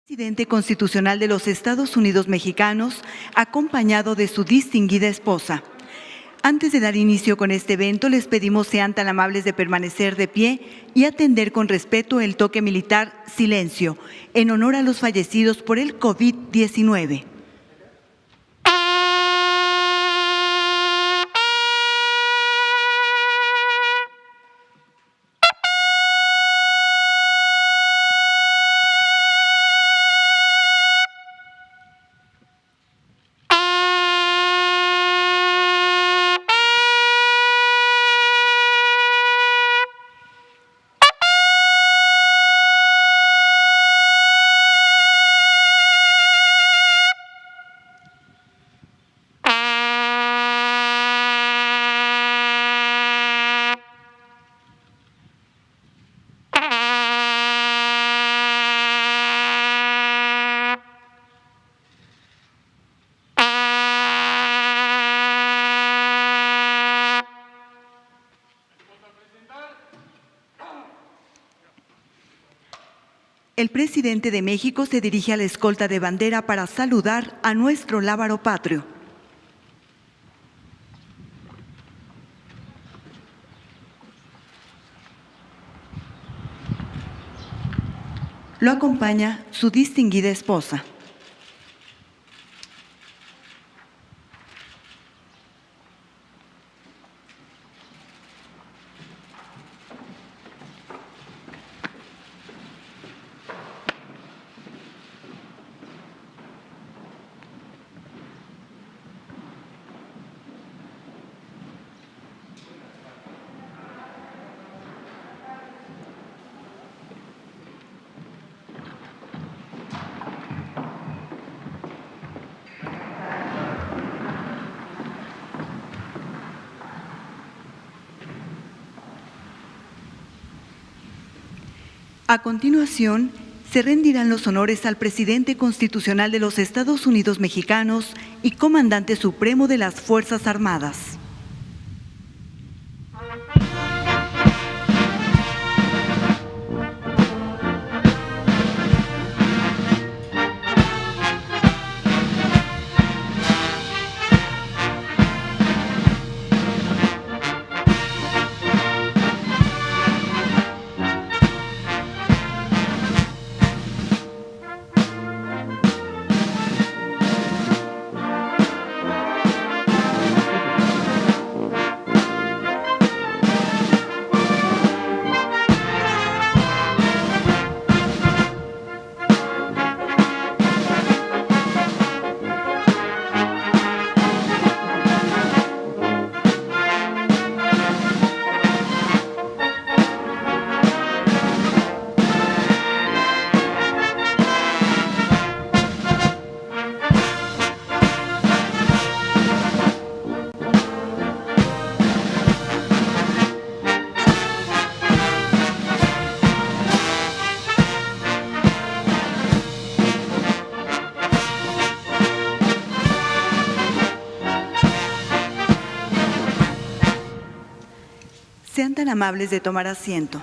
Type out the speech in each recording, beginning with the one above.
Presidente constitucional de los Estados Unidos mexicanos, acompañado de su distinguida esposa. Antes de dar inicio con este evento, les pedimos sean tan amables de permanecer de pie y atender con respeto el toque militar silencio, en honor a los fallecidos por el COVID-19. El presidente de México se dirige a la escolta de bandera para saludar a nuestro lábaro patrio. Lo acompaña su distinguida esposa. A continuación, se rendirán los honores al presidente constitucional de los Estados Unidos mexicanos y comandante supremo de las Fuerzas Armadas. Sean tan amables de tomar asiento.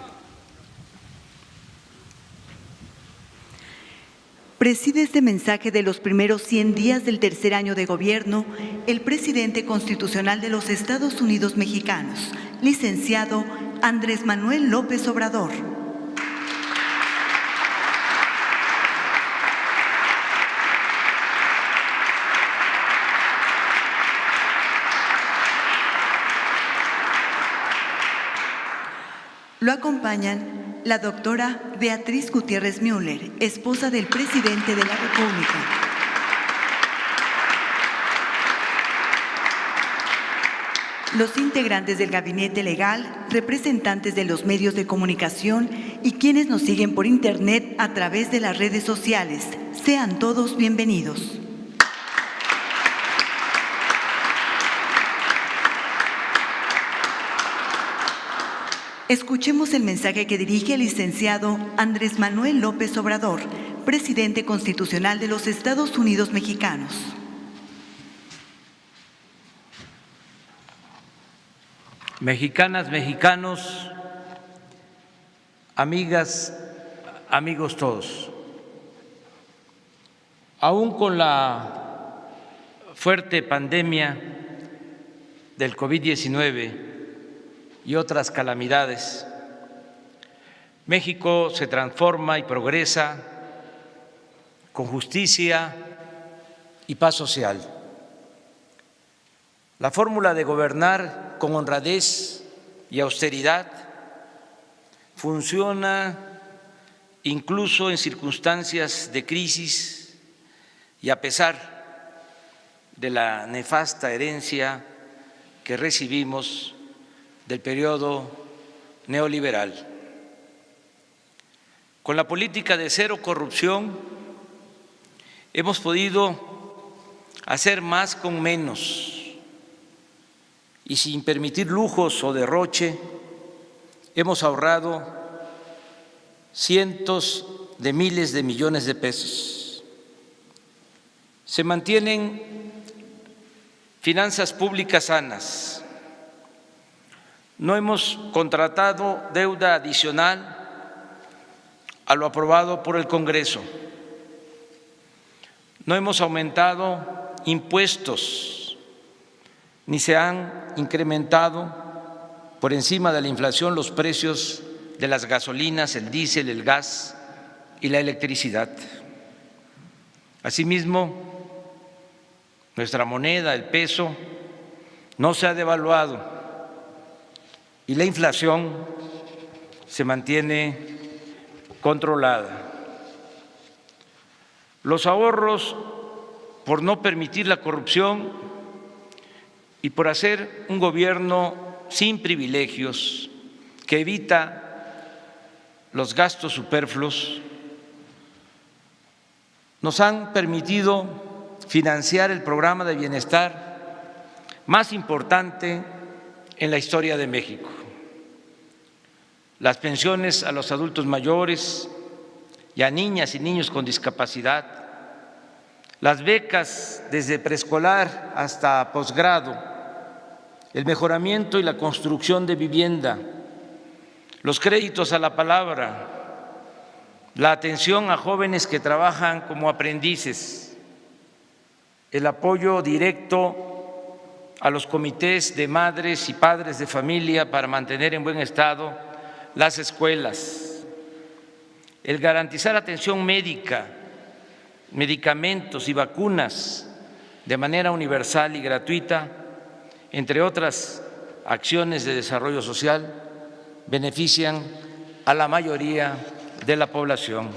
Preside este mensaje de los primeros 100 días del tercer año de gobierno el presidente constitucional de los Estados Unidos mexicanos, licenciado Andrés Manuel López Obrador. Lo acompañan la doctora Beatriz Gutiérrez Müller, esposa del presidente de la República. Los integrantes del gabinete legal, representantes de los medios de comunicación y quienes nos siguen por internet a través de las redes sociales. Sean todos bienvenidos. Escuchemos el mensaje que dirige el licenciado Andrés Manuel López Obrador, presidente constitucional de los Estados Unidos mexicanos. Mexicanas, mexicanos, amigas, amigos todos. Aún con la fuerte pandemia del COVID-19 y otras calamidades, México se transforma y progresa con justicia y paz social. La fórmula de gobernar con honradez y austeridad funciona incluso en circunstancias de crisis y a pesar de la nefasta herencia que recibimos del periodo neoliberal. Con la política de cero corrupción hemos podido hacer más con menos y sin permitir lujos o derroche hemos ahorrado cientos de miles de millones de pesos. Se mantienen finanzas públicas sanas. No hemos contratado deuda adicional a lo aprobado por el Congreso. No hemos aumentado impuestos ni se han incrementado por encima de la inflación los precios de las gasolinas, el diésel, el gas y la electricidad. Asimismo, nuestra moneda, el peso, no se ha devaluado y la inflación se mantiene controlada. Los ahorros, por no permitir la corrupción y por hacer un gobierno sin privilegios que evita los gastos superfluos, nos han permitido financiar el programa de bienestar más importante en la historia de México. Las pensiones a los adultos mayores y a niñas y niños con discapacidad, las becas desde preescolar hasta posgrado, el mejoramiento y la construcción de vivienda, los créditos a la palabra, la atención a jóvenes que trabajan como aprendices, el apoyo directo a los comités de madres y padres de familia para mantener en buen estado las escuelas, el garantizar atención médica, medicamentos y vacunas de manera universal y gratuita, entre otras acciones de desarrollo social, benefician a la mayoría de la población.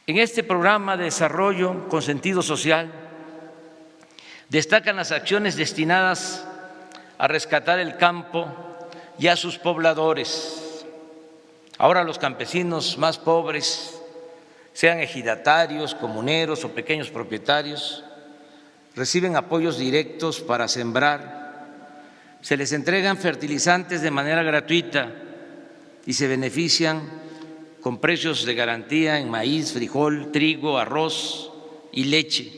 En este programa de desarrollo con sentido social destacan las acciones destinadas a rescatar el campo y a sus pobladores. Ahora los campesinos más pobres, sean ejidatarios, comuneros o pequeños propietarios, reciben apoyos directos para sembrar, se les entregan fertilizantes de manera gratuita y se benefician con precios de garantía en maíz, frijol, trigo, arroz y leche.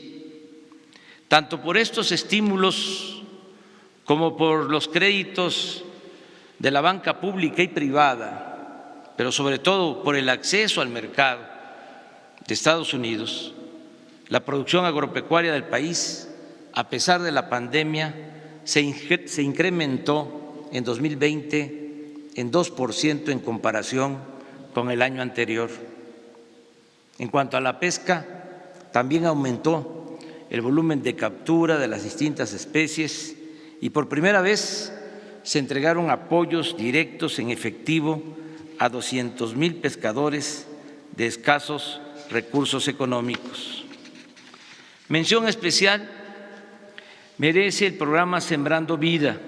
Tanto por estos estímulos como por los créditos de la banca pública y privada, pero sobre todo por el acceso al mercado de Estados Unidos, la producción agropecuaria del país, a pesar de la pandemia, se incrementó en 2020 en 2% en comparación con el año anterior. En cuanto a la pesca, también aumentó el volumen de captura de las distintas especies y por primera vez se entregaron apoyos directos en efectivo a 200,000 pescadores de escasos recursos económicos. Mención especial merece el programa Sembrando Vida,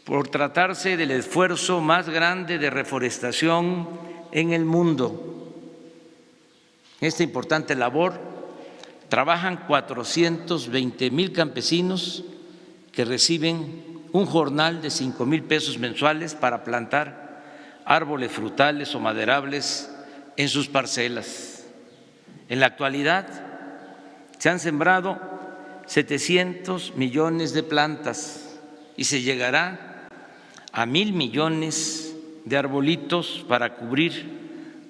por tratarse del esfuerzo más grande de reforestación en el mundo. En esta importante labor trabajan 420,000 campesinos que reciben un jornal de 5,000 pesos mensuales para plantar árboles frutales o maderables en sus parcelas. En la actualidad se han sembrado 700 millones de plantas y se llegará a 1,000 millones de arbolitos para cubrir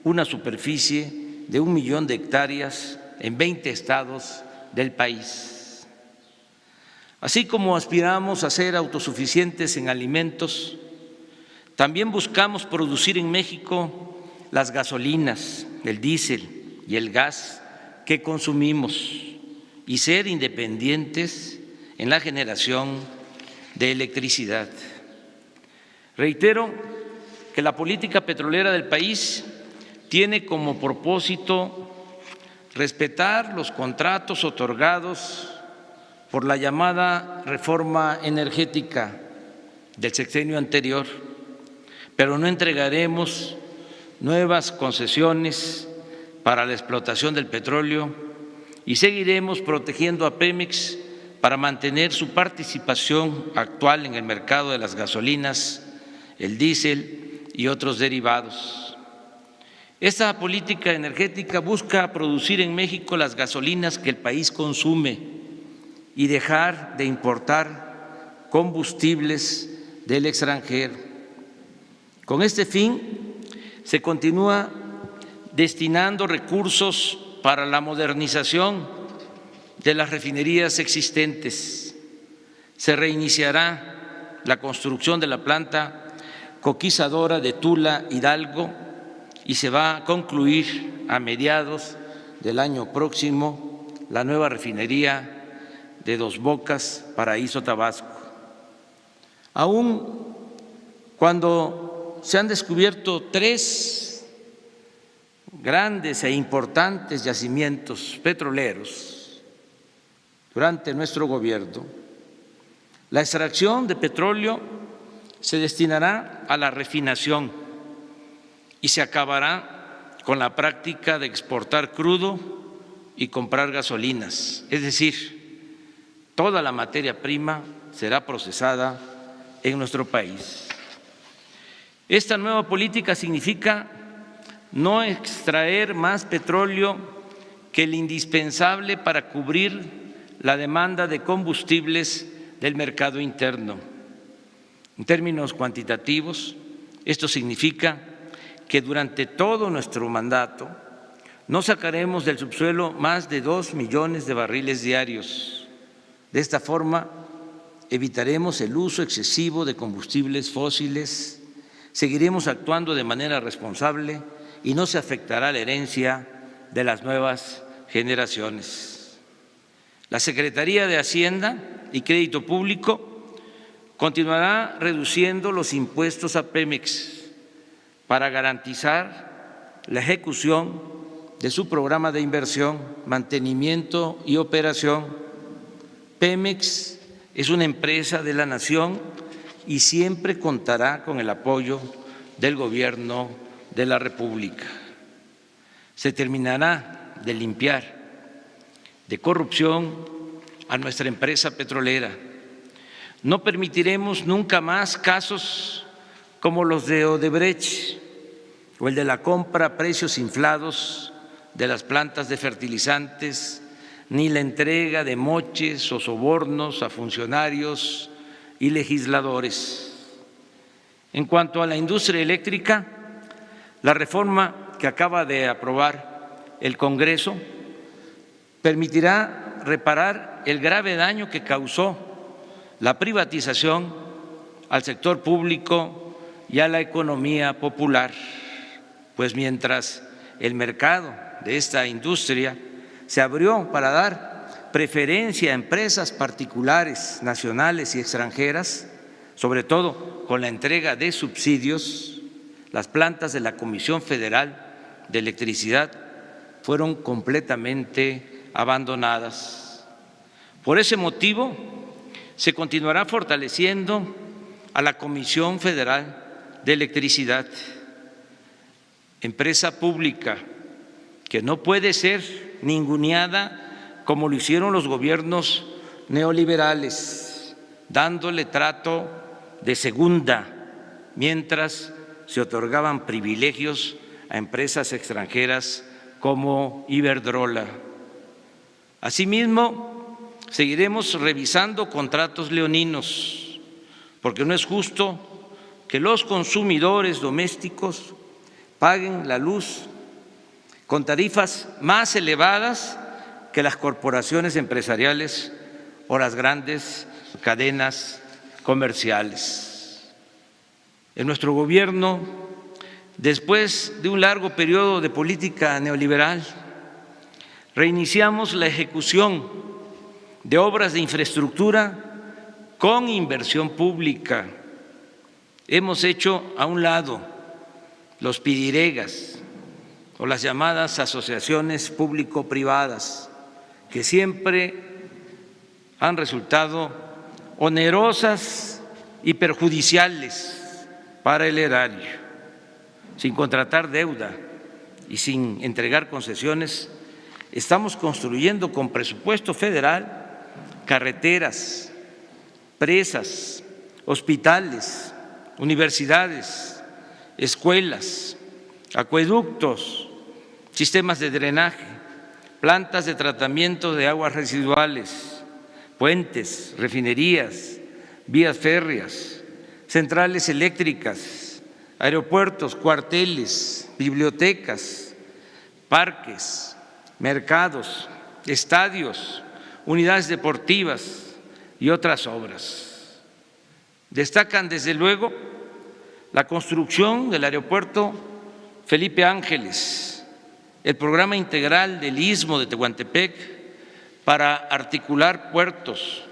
una superficie de 1 millón de hectáreas en 20 estados del país. Así como aspiramos a ser autosuficientes en alimentos, también buscamos producir en México las gasolinas, el diésel y el gas que consumimos y ser independientes en la generación de electricidad. Reitero que la política petrolera del país tiene como propósito respetar los contratos otorgados por la llamada reforma energética del sexenio anterior, pero no entregaremos nuevas concesiones para la explotación del petróleo y seguiremos protegiendo a Pemex para mantener su participación actual en el mercado de las gasolinas, el diésel y otros derivados. Esta política energética busca producir en México las gasolinas que el país consume y dejar de importar combustibles del extranjero. Con este fin, se continúa destinando recursos para la modernización de las refinerías existentes. Se reiniciará la construcción de la planta coquizadora de Tula Hidalgo y se va a concluir a mediados del año próximo la nueva refinería de Dos Bocas, Paraíso, Tabasco. Aún cuando se han descubierto 3 grandes e importantes yacimientos petroleros durante nuestro gobierno, la extracción de petróleo se destinará a la refinación y se acabará con la práctica de exportar crudo y comprar gasolinas, es decir, toda la materia prima será procesada en nuestro país. Esta nueva política significa no extraer más petróleo que el indispensable para cubrir la demanda de combustibles del mercado interno. En términos cuantitativos, esto significa que durante todo nuestro mandato no sacaremos del subsuelo más de 2 millones de barriles diarios. De esta forma, evitaremos el uso excesivo de combustibles fósiles, seguiremos actuando de manera responsable y no se afectará la herencia de las nuevas generaciones. La Secretaría de Hacienda y Crédito Público continuará reduciendo los impuestos a Pemex para garantizar la ejecución de su programa de inversión, mantenimiento y operación. Pemex es una empresa de la nación y siempre contará con el apoyo del Gobierno de la República. Se terminará de limpiar de corrupción a nuestra empresa petrolera. No permitiremos nunca más casos como los de Odebrecht o el de la compra a precios inflados de las plantas de fertilizantes, ni la entrega de moches o sobornos a funcionarios y legisladores. En cuanto a la industria eléctrica, la reforma que acaba de aprobar el Congreso permitirá reparar el grave daño que causó la privatización al sector público y a la economía popular, pues mientras el mercado de esta industria se abrió para dar preferencia a empresas particulares, nacionales y extranjeras, sobre todo con la entrega de subsidios, las plantas de la Comisión Federal de Electricidad fueron completamente abandonadas. Por ese motivo, se continuará fortaleciendo a la Comisión Federal de Electricidad, empresa pública que no puede ser ninguneada como lo hicieron los gobiernos neoliberales, dándole trato de segunda mientras se otorgaban privilegios a empresas extranjeras como Iberdrola. Asimismo, seguiremos revisando contratos leoninos, porque no es justo que los consumidores domésticos paguen la luz con tarifas más elevadas que las corporaciones empresariales o las grandes cadenas comerciales. En nuestro gobierno, después de un largo periodo de política neoliberal, reiniciamos la ejecución de obras de infraestructura con inversión pública. Hemos hecho a un lado los pidiregas o las llamadas asociaciones público-privadas, que siempre han resultado onerosas y perjudiciales para el erario. Sin contratar deuda y sin entregar concesiones, estamos construyendo con presupuesto federal carreteras, presas, hospitales, universidades, escuelas, acueductos, sistemas de drenaje, plantas de tratamiento de aguas residuales, puentes, refinerías, vías férreas, centrales eléctricas, aeropuertos, cuarteles, bibliotecas, parques, mercados, estadios, unidades deportivas y otras obras. Destacan desde luego la construcción del aeropuerto Felipe Ángeles, el programa integral del Istmo de Tehuantepec para articular puertos,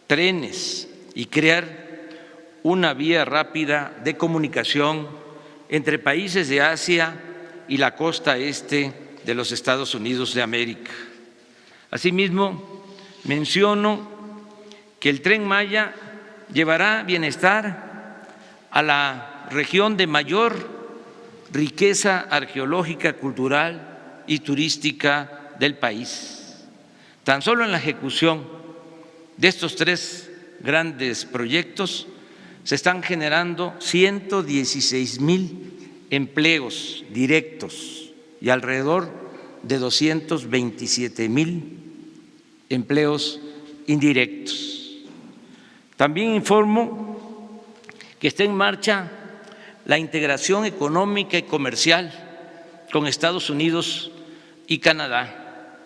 trenes y crear una vía rápida de comunicación entre países de Asia y la costa este de los Estados Unidos de América. Asimismo, menciono que el Tren Maya llevará bienestar a la región de mayor riqueza arqueológica, cultural y turística del país. Tan solo en la ejecución de estos tres grandes proyectos se están generando 116,000 empleos directos y alrededor de 227,000 empleos indirectos. También informo que está en marcha la integración económica y comercial con Estados Unidos y Canadá.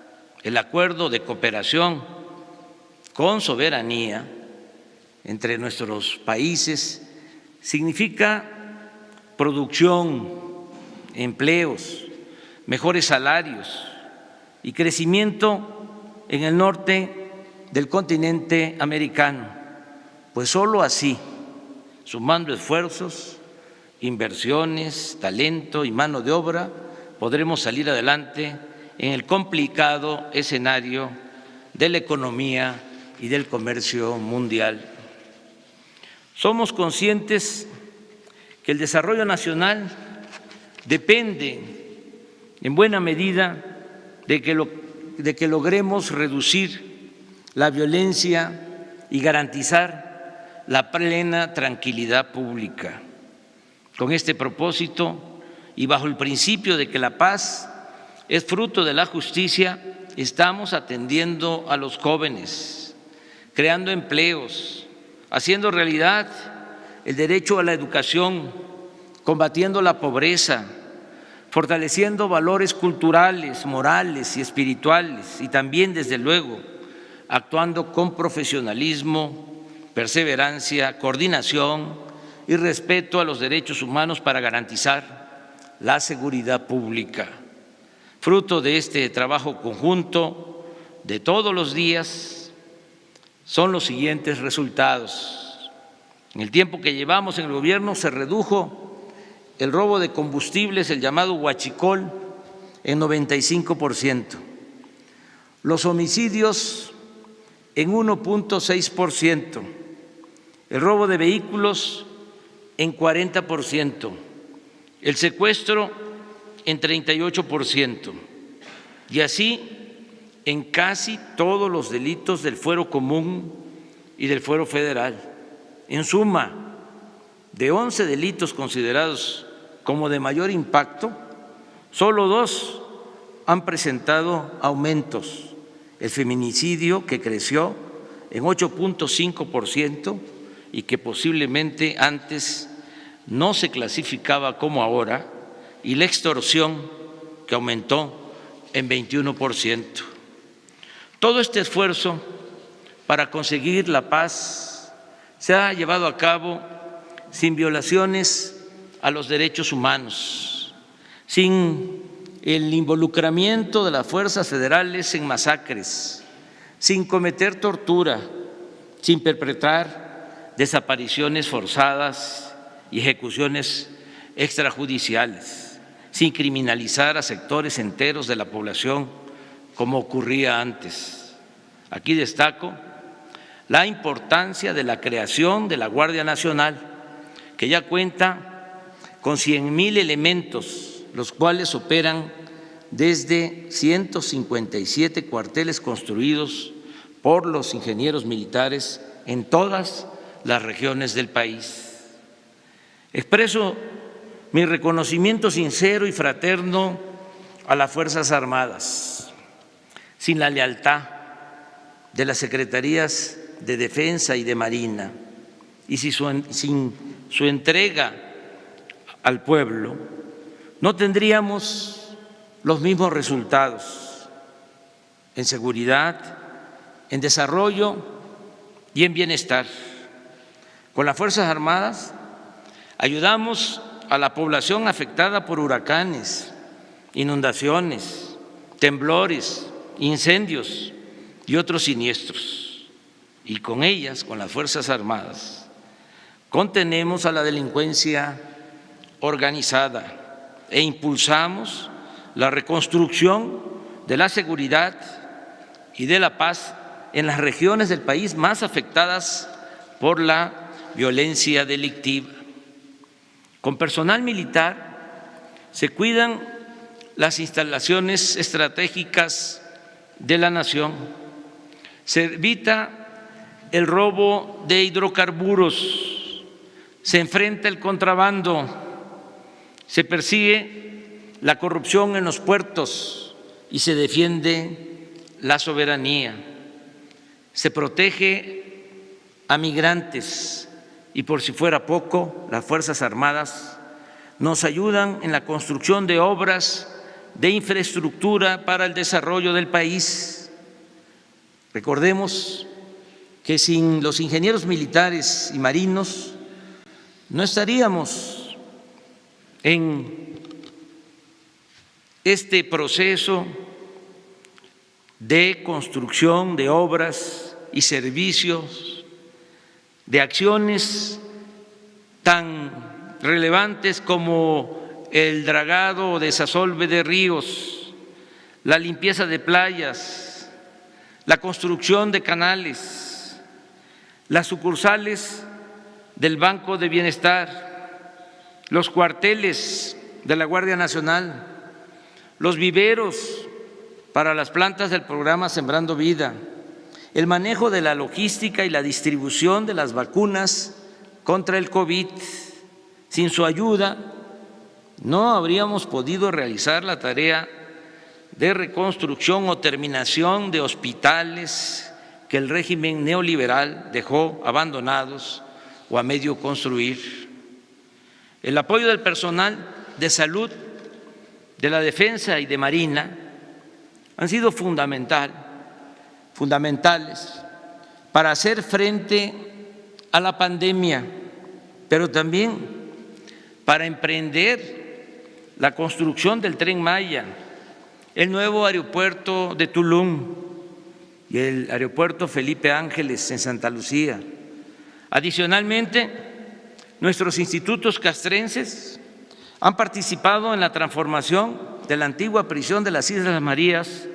El acuerdo de cooperación con soberanía entre nuestros países significa producción, empleos, mejores salarios y crecimiento en el norte del continente americano, pues solo así, sumando esfuerzos, inversiones, talento y mano de obra, podremos salir adelante en el complicado escenario de la economía y del comercio mundial. Somos conscientes que el desarrollo nacional depende en buena medida de que logremos reducir la violencia y garantizar la plena tranquilidad pública. Con este propósito y bajo el principio de que la paz es fruto de la justicia, estamos atendiendo a los jóvenes, creando empleos, haciendo realidad el derecho a la educación, combatiendo la pobreza, fortaleciendo valores culturales, morales y espirituales y también, desde luego, actuando con profesionalismo, perseverancia, coordinación y respeto a los derechos humanos para garantizar la seguridad pública. Fruto de este trabajo conjunto de todos los días son los siguientes resultados. En el tiempo que llevamos en el gobierno se redujo el robo de combustibles, el llamado huachicol, en 95%, los homicidios en 1.6%, el robo de vehículos en 40%, el secuestro en 38%, y así en casi todos los delitos del fuero común y del fuero federal. En suma, de 11 delitos considerados como de mayor impacto, solo 2 han presentado aumentos: el feminicidio, que creció en 8.5% y que posiblemente antes no se clasificaba como ahora, y la extorsión, que aumentó en 21%. Todo este esfuerzo para conseguir la paz se ha llevado a cabo sin violaciones a los derechos humanos, sin el involucramiento de las fuerzas federales en masacres, sin cometer tortura, sin perpetrar desapariciones forzadas y ejecuciones extrajudiciales, sin criminalizar a sectores enteros de la población como ocurría antes. Aquí destaco la importancia de la creación de la Guardia Nacional, que ya cuenta con 100,000 elementos, los cuales operan desde 157 cuarteles construidos por los ingenieros militares en todas las regiones del país. Expreso mi reconocimiento sincero y fraterno a las Fuerzas Armadas. Sin la lealtad de las Secretarías de Defensa y de Marina y sin su entrega al pueblo, no tendríamos los mismos resultados en seguridad, en desarrollo y en bienestar. Con las Fuerzas Armadas ayudamos a la población afectada por huracanes, inundaciones, temblores, incendios y otros siniestros. Y con ellas, con las Fuerzas Armadas, contenemos a la delincuencia organizada e impulsamos la reconstrucción de la seguridad y de la paz en las regiones del país más afectadas por la violencia delictiva. Con personal militar se cuidan las instalaciones estratégicas de la nación, se evita el robo de hidrocarburos, se enfrenta el contrabando, se persigue la corrupción en los puertos y se defiende la soberanía, se protege a migrantes y, por si fuera poco, las Fuerzas Armadas nos ayudan en la construcción de obras de infraestructura para el desarrollo del país. Recordemos que sin los ingenieros militares y marinos no estaríamos en este proceso de construcción de obras y servicios, de acciones tan relevantes como el dragado o desasolve de ríos, la limpieza de playas, la construcción de canales, las sucursales del Banco de Bienestar, los cuarteles de la Guardia Nacional, los viveros para las plantas del programa Sembrando Vida, el manejo de la logística y la distribución de las vacunas contra el COVID. Sin su ayuda no habríamos podido realizar la tarea de reconstrucción o terminación de hospitales que el régimen neoliberal dejó abandonados o a medio construir. El apoyo del personal de salud, de la defensa y de Marina han sido fundamentales para hacer frente a la pandemia, pero también para emprender la construcción del Tren Maya, el nuevo aeropuerto de Tulum y el aeropuerto Felipe Ángeles en Santa Lucía. Adicionalmente, nuestros institutos castrenses han participado en la transformación de la antigua prisión de las Islas Marías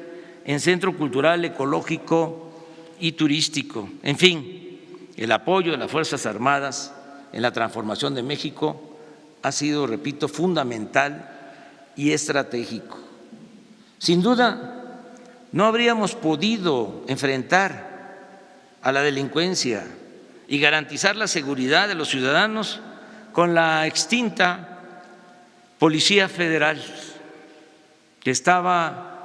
en centro cultural, ecológico y turístico. En fin, el apoyo de las Fuerzas Armadas en la transformación de México ha sido, repito, fundamental y estratégico. Sin duda, no habríamos podido enfrentar a la delincuencia y garantizar la seguridad de los ciudadanos con la extinta Policía Federal, que estaba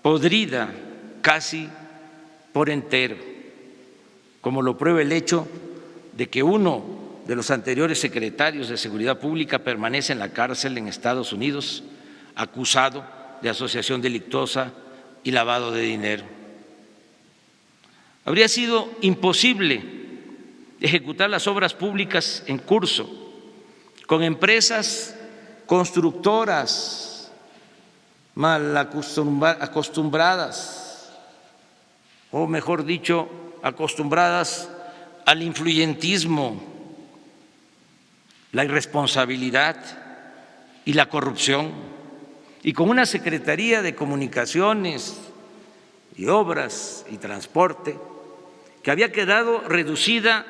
podrida casi por entero, como lo prueba el hecho de que uno de los anteriores secretarios de Seguridad Pública permanece en la cárcel en Estados Unidos acusado de asociación delictuosa y lavado de dinero. Habría sido imposible ejecutar las obras públicas en curso con empresas constructoras mal acostumbradas, o mejor dicho, acostumbradas al influyentismo, la irresponsabilidad y la corrupción, y con una Secretaría de Comunicaciones y Obras y Transporte que había quedado reducida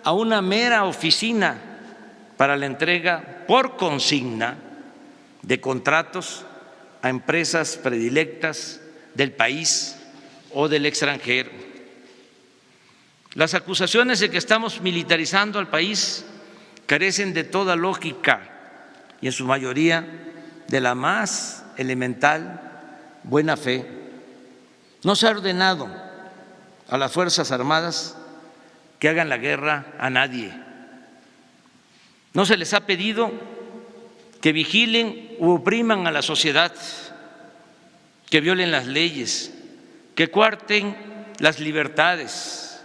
a una mera oficina para la entrega por consigna de contratos a empresas predilectas del país o del extranjero. Las acusaciones de que estamos militarizando al país carecen de toda lógica y en su mayoría de la más elemental buena fe. No se ha ordenado a las Fuerzas Armadas que hagan la guerra a nadie. No se les ha pedido que vigilen u opriman a la sociedad, que violen las leyes, que coarten las libertades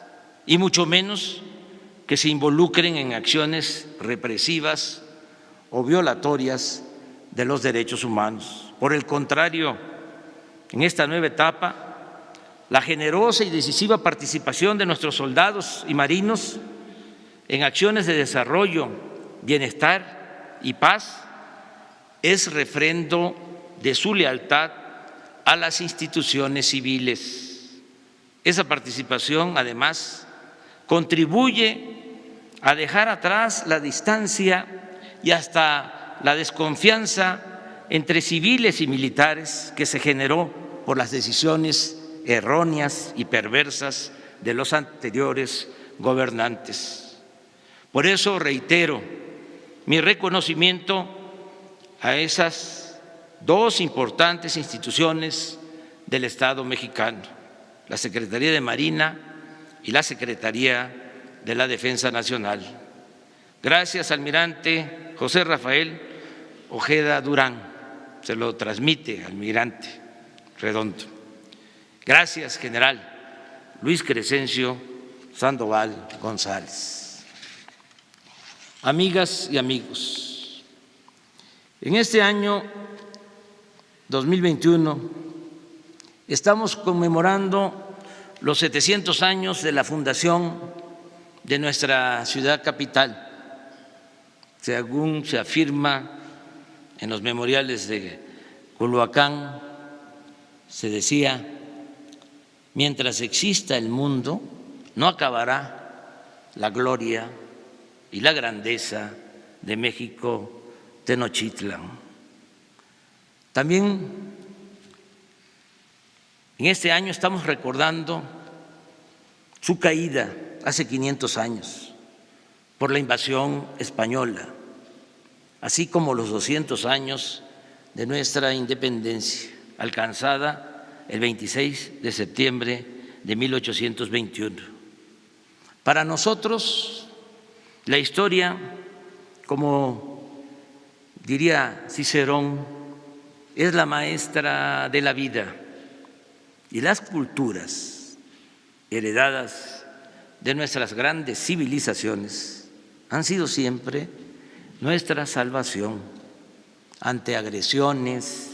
y mucho menos que se involucren en acciones represivas o violatorias de los derechos humanos. Por el contrario, en esta nueva etapa, la generosa y decisiva participación de nuestros soldados y marinos en acciones de desarrollo, bienestar y paz es refrendo de su lealtad a las instituciones civiles. Esa participación, además, contribuye a dejar atrás la distancia y hasta la desconfianza entre civiles y militares que se generó por las decisiones erróneas y perversas de los anteriores gobernantes. Por eso reitero mi reconocimiento a esas dos importantes instituciones del Estado mexicano, la Secretaría de Marina y la Secretaría de la Defensa Nacional. Gracias, almirante José Rafael Ojeda Durán, se lo transmite, almirante Redondo. Gracias, general Luis Crescencio Sandoval González. Amigas y amigos, en este año 2021 estamos conmemorando los 700 años de la fundación de nuestra ciudad capital. Según se afirma en los memoriales de Culhuacán, se decía: mientras exista el mundo, no acabará la gloria y la grandeza de México Tenochtitlan. También en este año estamos recordando su caída hace 500 años por la invasión española, así como los 200 años de nuestra independencia, alcanzada el 26 de septiembre de 1821. Para nosotros, la historia, como diría Cicerón, es la maestra de la vida, y las culturas heredadas de nuestras grandes civilizaciones han sido siempre nuestra salvación ante agresiones,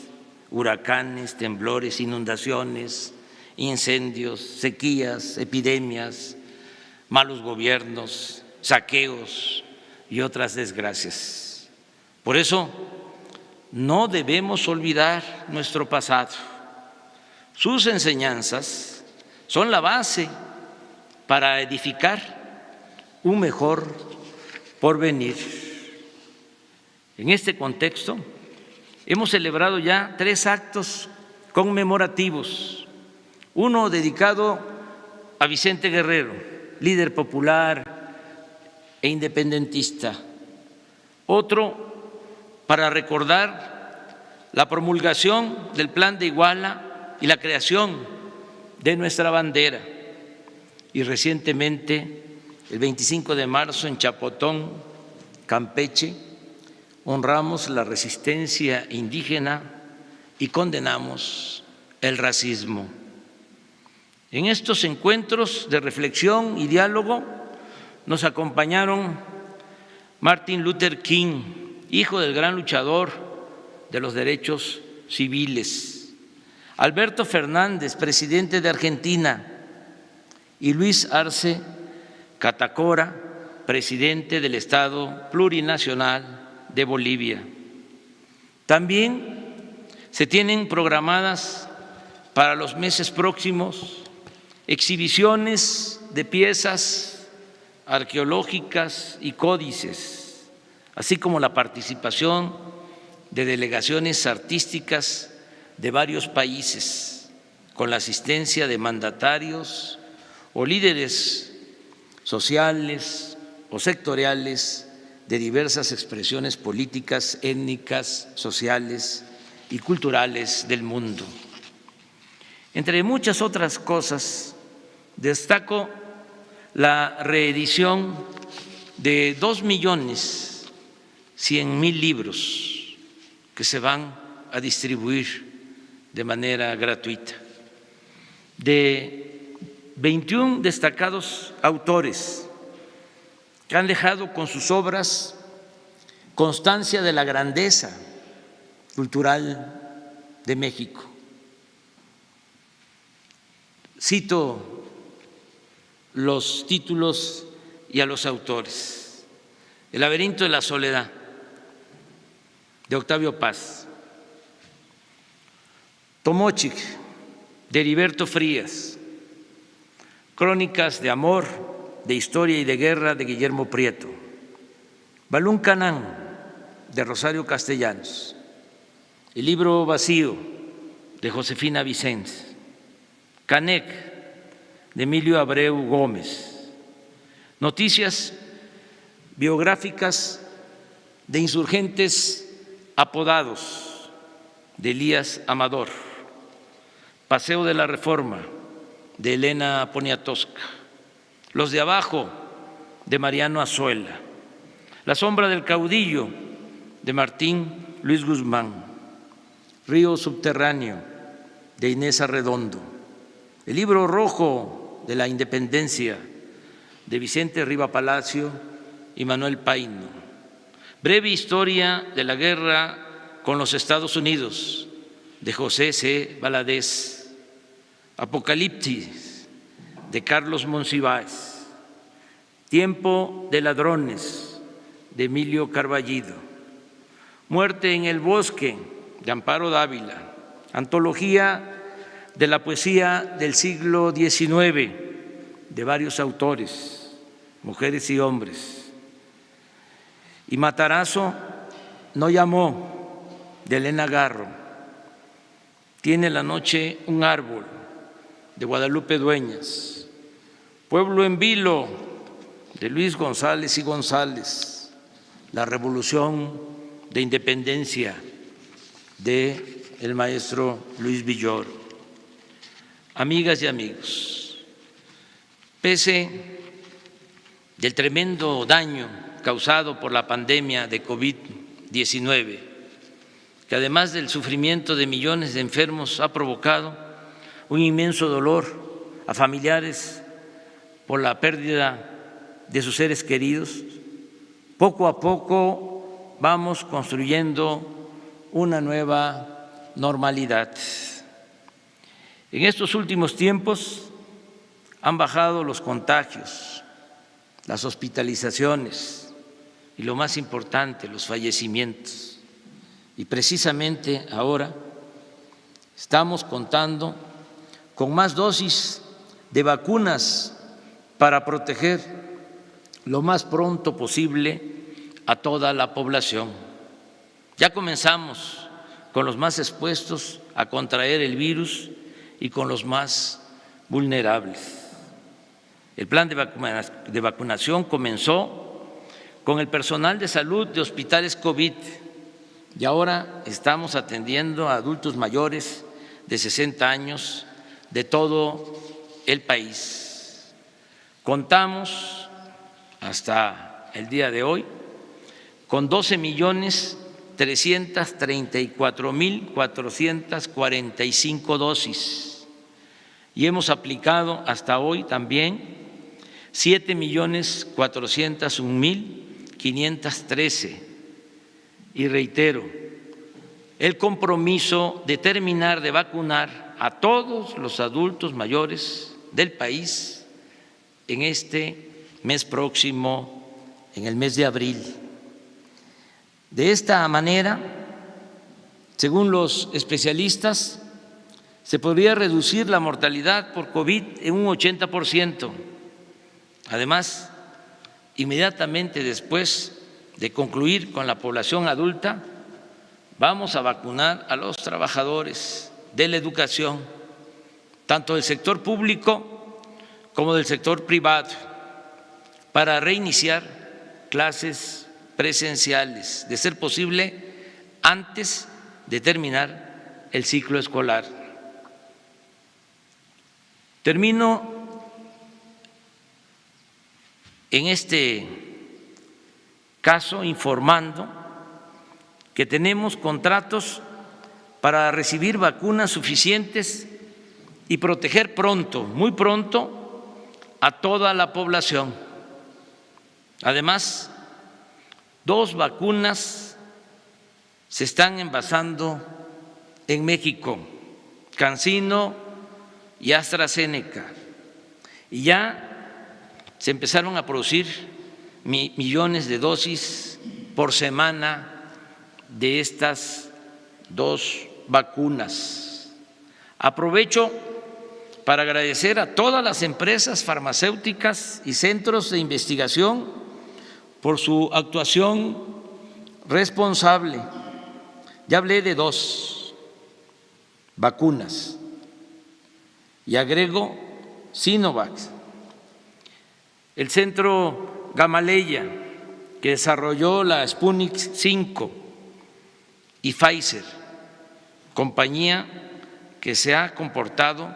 huracanes, temblores, inundaciones, incendios, sequías, epidemias, malos gobiernos, saqueos y otras desgracias. Por eso no debemos olvidar nuestro pasado. Sus enseñanzas son la base para edificar un mejor porvenir. En este contexto, hemos celebrado ya 3 actos conmemorativos, uno dedicado a Vicente Guerrero, líder popular e independentista, otro para recordar la promulgación del Plan de Iguala y la creación de nuestra bandera, y recientemente, el 25 de marzo, en Chapotón, Campeche, honramos la resistencia indígena y condenamos el racismo. En estos encuentros de reflexión y diálogo nos acompañaron Martin Luther King, hijo del gran luchador de los derechos civiles, Alberto Fernández, presidente de Argentina, y Luis Arce Catacora, presidente del Estado Plurinacional de Bolivia. También se tienen programadas para los meses próximos exhibiciones de piezas arqueológicas y códices, así como la participación de delegaciones artísticas de varios países, con la asistencia de mandatarios o líderes sociales o sectoriales de diversas expresiones políticas, étnicas, sociales y culturales del mundo. Entre muchas otras cosas, destaco la reedición de 2.100.000 libros que se van a distribuir de manera gratuita, de 21 destacados autores que han dejado con sus obras constancia de la grandeza cultural de México. Cito los títulos y a los autores: El laberinto de la soledad, de Octavio Paz; Tomochic, de Heriberto Frías; Crónicas de amor, de historia y de guerra, de Guillermo Prieto; Balún Canán, de Rosario Castellanos; El libro vacío, de Josefina Vicens; Canec, de Emilio Abreu Gómez; Noticias biográficas de insurgentes apodados, de Elías Amador; Paseo de la Reforma, de Elena Poniatowska; Los de abajo, de Mariano Azuela; La sombra del caudillo, de Martín Luis Guzmán; Río subterráneo, de Inés Arredondo; El libro rojo de la independencia, de Vicente Riva Palacio y Manuel Paino; Breve historia de la guerra con los Estados Unidos, de José C. Valadez; Apocalipsis, de Carlos Monsiváis; Tiempo de ladrones, de Emilio Carballido; Muerte en el bosque, de Amparo Dávila; Antología de la poesía del siglo XIX, de varios autores, mujeres y hombres; y Matarazo no llamó, de Elena Garro; Tiene la noche un árbol, de Guadalupe Dueñas; Pueblo en vilo, de Luis González y González; La revolución de independencia, de el maestro Luis Villoro. Amigas y amigos, pese del tremendo daño causado por la pandemia de COVID-19, que además del sufrimiento de millones de enfermos ha provocado un inmenso dolor a familiares por la pérdida de sus seres queridos, poco a poco vamos construyendo una nueva normalidad. En estos últimos tiempos han bajado los contagios, las hospitalizaciones y, lo más importante, los fallecimientos. Y precisamente ahora estamos contando con más dosis de vacunas para proteger lo más pronto posible a toda la población. Ya comenzamos con los más expuestos a contraer el virus y con los más vulnerables. El plan de vacunación comenzó con el personal de salud de hospitales COVID y ahora estamos atendiendo a adultos mayores de 60 años de todo el país. Contamos hasta el día de hoy con 12.300.000 334.445 dosis y hemos aplicado hasta hoy también 7.401.513. Y reitero, el compromiso de terminar de vacunar a todos los adultos mayores del país en este mes próximo, en el mes de abril. De esta manera, según los especialistas, se podría reducir la mortalidad por COVID en un 80%. Además, inmediatamente después de concluir con la población adulta, vamos a vacunar a los trabajadores de la educación, tanto del sector público como del sector privado, para reiniciar clases presenciales, de ser posible antes de terminar el ciclo escolar. Termino en este caso informando que tenemos contratos para recibir vacunas suficientes y proteger pronto, muy pronto, a toda la población. Además, 2 vacunas se están envasando en México, CanSino y AstraZeneca, y ya se empezaron a producir millones de dosis por semana de estas 2 vacunas. Aprovecho para agradecer a todas las empresas farmacéuticas y centros de investigación por su actuación responsable. Ya hablé de 2 vacunas y agrego Sinovac. El Centro Gamaleya, que desarrolló la Sputnik 5, y Pfizer, compañía que se ha comportado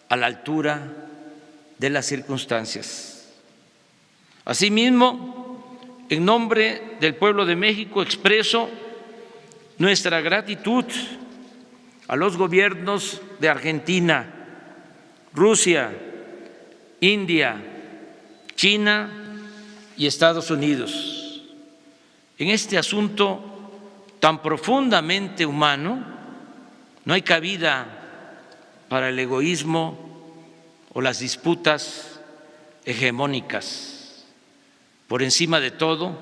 a la altura de las circunstancias. Asimismo, en nombre del pueblo de México, expreso nuestra gratitud a los gobiernos de Argentina, Rusia, India, China y Estados Unidos. En este asunto tan profundamente humano no hay cabida para el egoísmo o las disputas hegemónicas. Por encima de todo,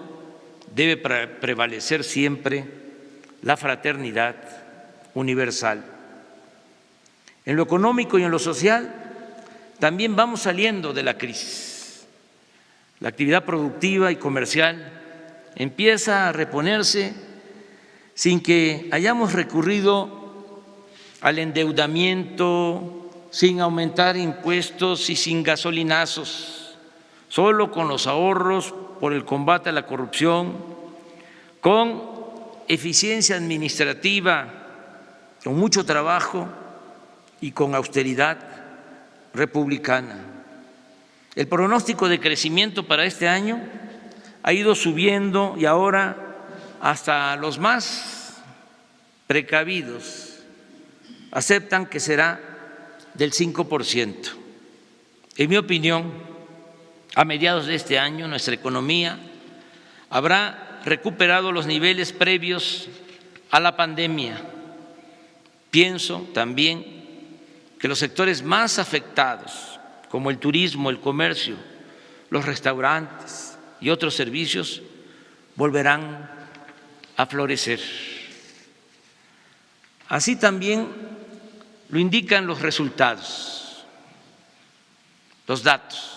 debe prevalecer siempre la fraternidad universal. En lo económico y en lo social también vamos saliendo de la crisis. La actividad productiva y comercial empieza a reponerse sin que hayamos recurrido al endeudamiento, sin aumentar impuestos y sin gasolinazos, solo con los ahorros por el combate a la corrupción, con eficiencia administrativa, con mucho trabajo y con austeridad republicana. El pronóstico de crecimiento para este año ha ido subiendo y ahora hasta los más precavidos aceptan que será del 5%. En mi opinión, a mediados de este año nuestra economía habrá recuperado los niveles previos a la pandemia. Pienso también que los sectores más afectados, como el turismo, el comercio, los restaurantes y otros servicios, volverán a florecer. Así también lo indican los resultados, los datos.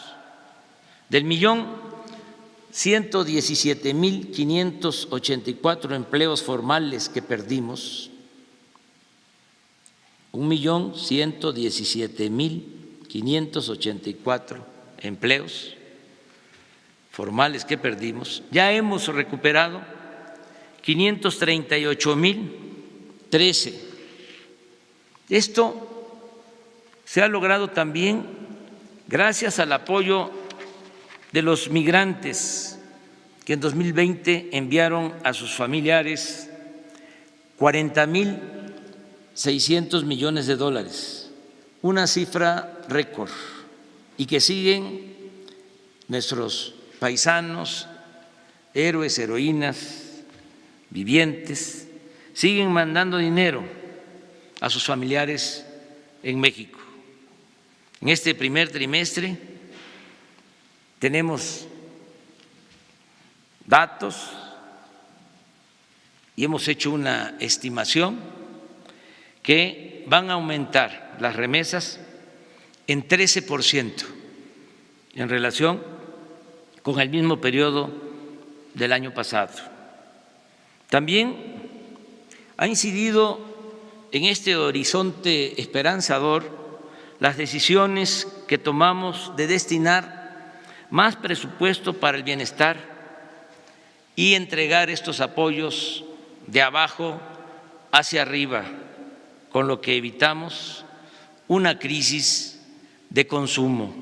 Del 1.117.584 empleos formales que perdimos, 1.117.584 empleos formales que perdimos, ya hemos recuperado 538.013. Esto se ha logrado también gracias al apoyo de los migrantes que en 2020 enviaron a sus familiares 40.600 millones de dólares, una cifra récord, y que siguen nuestros paisanos, héroes, heroínas, vivientes, siguen mandando dinero a sus familiares en México. En este primer trimestre tenemos datos y hemos hecho una estimación que van a aumentar las remesas en 13% en relación con el mismo periodo del año pasado. También ha incidido en este horizonte esperanzador las decisiones que tomamos de destinar más presupuesto para el bienestar y entregar estos apoyos de abajo hacia arriba, con lo que evitamos una crisis de consumo.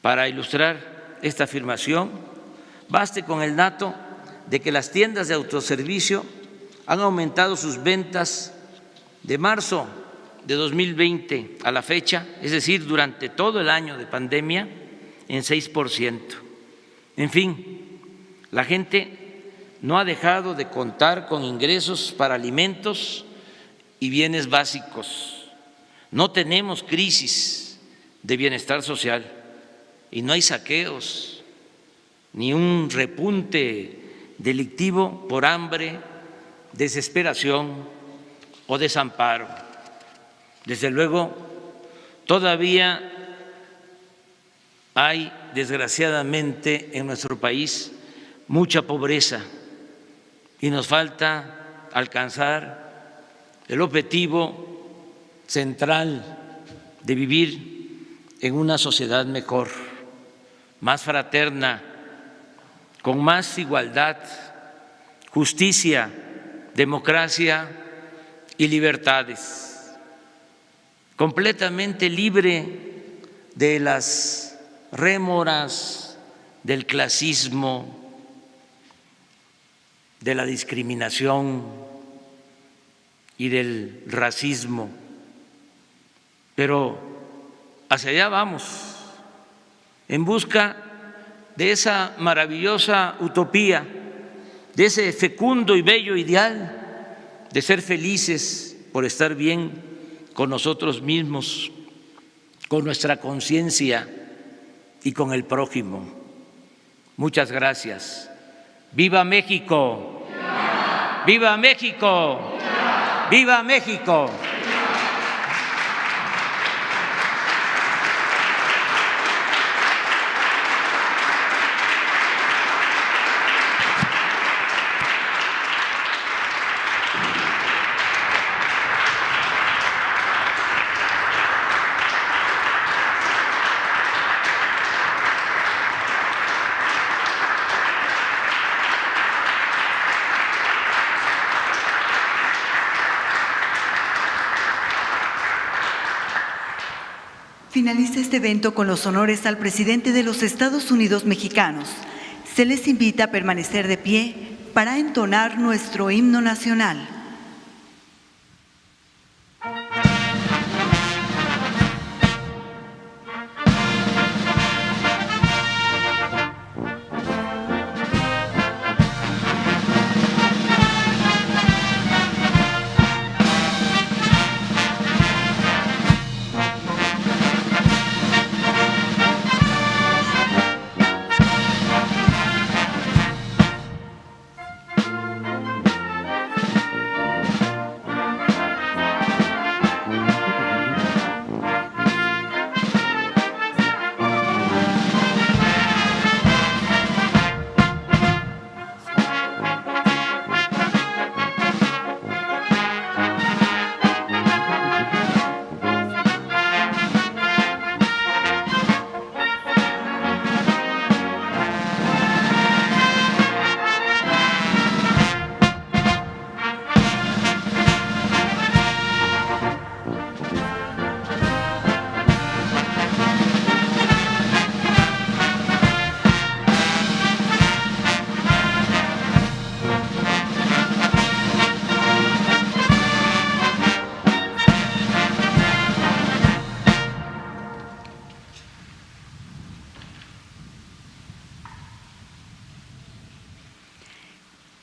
Para ilustrar esta afirmación, baste con el dato de que las tiendas de autoservicio han aumentado sus ventas de marzo de 2020 a la fecha, es decir, durante todo el año de pandemia, en 6%. En fin, la gente no ha dejado de contar con ingresos para alimentos y bienes básicos. No tenemos crisis de bienestar social y no hay saqueos ni un repunte delictivo por hambre, desesperación o desamparo. Desde luego, todavía hay, desgraciadamente, en nuestro país mucha pobreza y nos falta alcanzar el objetivo central de vivir en una sociedad mejor, más fraterna, con más igualdad, justicia, democracia y libertades, completamente libre de las rémoras del clasismo, de la discriminación y del racismo. Pero hacia allá vamos, en busca de esa maravillosa utopía, de ese fecundo y bello ideal de ser felices por estar bien con nosotros mismos, con nuestra conciencia y con el prójimo. Muchas gracias. ¡Viva México! ¡Viva México! ¡Viva México! Finaliza este evento con los honores al presidente de los Estados Unidos mexicanos. Se les invita a permanecer de pie para entonar nuestro himno nacional.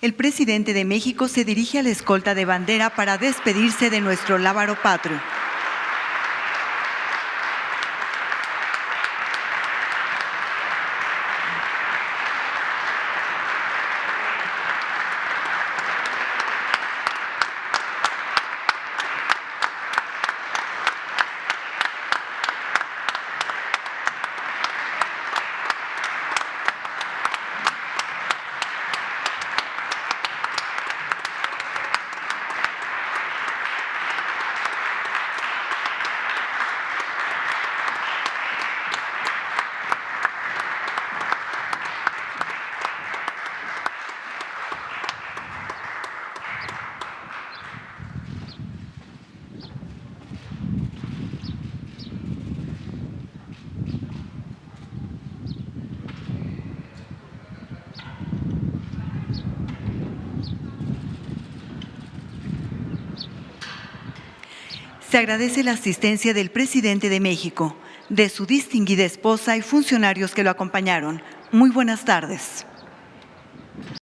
El presidente de México se dirige a la escolta de bandera para despedirse de nuestro lábaro patrio. Se agradece la asistencia del presidente de México, de su distinguida esposa y funcionarios que lo acompañaron. Muy buenas tardes.